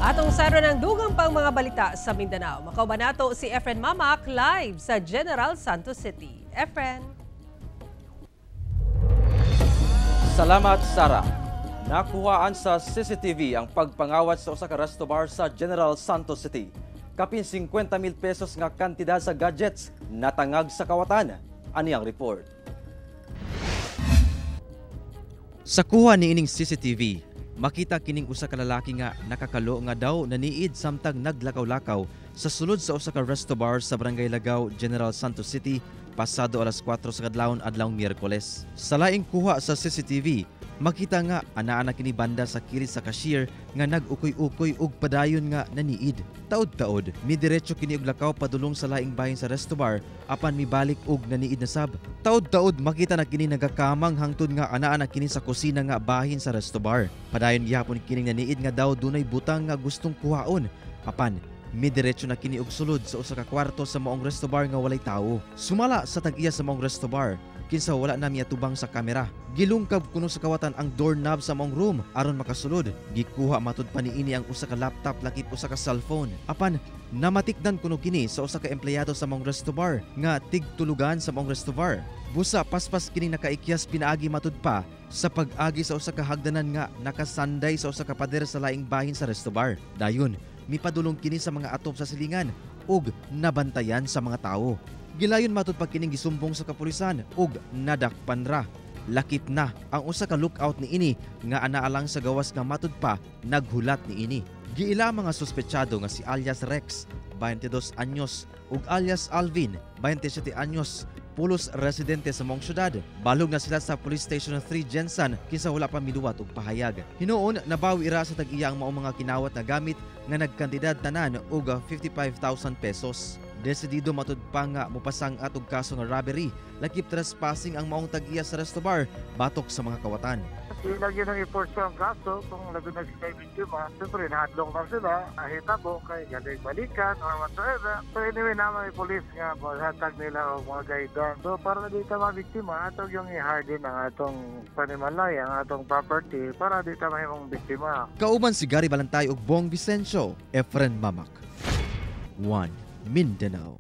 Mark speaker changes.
Speaker 1: Atong saro ng dugang pang mga balita sa Mindanao. Makauban nato si Efren Mamak live sa General Santos City. Efren.
Speaker 2: Salamat, Sara. Nakuhaan sa CCTV ang pagpangawat sa usa ka resto bar sa General Santos City. Kapin 50,000 pesos nga kantidad sa gadgets natangag sa kawatan. Ani ang report. Sa kuha niining CCTV, makita kining usa ka lalaki nga nakakalo nga daw naniid samtang naglakaw-lakaw sa sulod sa usa ka resto bar sa Barangay Lagaw, General Santos City pasado alas 4 sa adlawng Miyerkules. Sa laing kuha sa CCTV, makita nga ana-ana kini banda sa kilid sa cashier nga nag-ukoy-ukoy ug padayon nga naniid. Taod-taod, midiretso kini og lakaw padulong sa laing bahin sa resto bar apan mibalik og naniid na sab. Taod-taod makita na kini nagakamang hangtod nga ana-ana kini sa kusina nga bahin sa resto bar. Padayon gihapon kining naniid nga daw dunay butang nga gustong kuhaon. Apan midiretso na kini og sulod sa usa ka kwarto sa maong resto bar nga walay tawo. Sumala sa tag-iya sa maong resto bar, kinsa wala na miya tubang sa kamera. Gilungkab kuno sa kawatan ang doorknob sa maong room aron makasulod. Gikuha matud pa niini ang usa ka laptop lakip usa ka cellphone. Apan namatikdan kuno kini sa usa ka empleyado sa maong resto bar nga tigtulugan sa maong resto bar. Busa paspas kini nakaikyas pinaagi matud pa sa pag-agi sa usa ka hagdanan nga nakasanday sa usa ka pader sa laing bahin sa resto bar. Dayon mipadulong kini sa mga atop sa silingan ug nabantayan sa mga tao. Gilayon matud pa kining gisumbong sa kapulisan ug nadakpan ra. Lakip na ang usa ka lookout niini nga anaalang sa gawas nga matud pa naghulat niini. Giila mga suspetsado nga si alias Rex, 22 anyos ug alias Alvin, 27 anyos, pulos residente sa mong syudad. Balog na sila sa Police Station 3 Jensen kinsa wala pa miluwat og pahayag. Hinuon nabawi ra sa tag-iya ang maong mga kinawat na gamit nga nagkantidad tanan og 55,000 pesos. Desidido matud pa nga mupasang atog kaso nga robbery, lakip trespassing ang maong tag-iya sa resto bar batok sa mga kawatan.
Speaker 3: Ilagyan ng i-force ang kaso kung labi na sila yung biktima. Siyempre, nahadlong lang sila, ahitabo kay galing balikan or whatsoever. So anyway naman yung police nga, hatag nila o mga guidance. So para di ka mga biktima, atog yung i-harden ang atong panimalay, ang atong property para di ka mahimong biktima.
Speaker 2: Kauban si Gary Balantay ug Bong Vicencio, Efren Mamak. 1 Mindanao.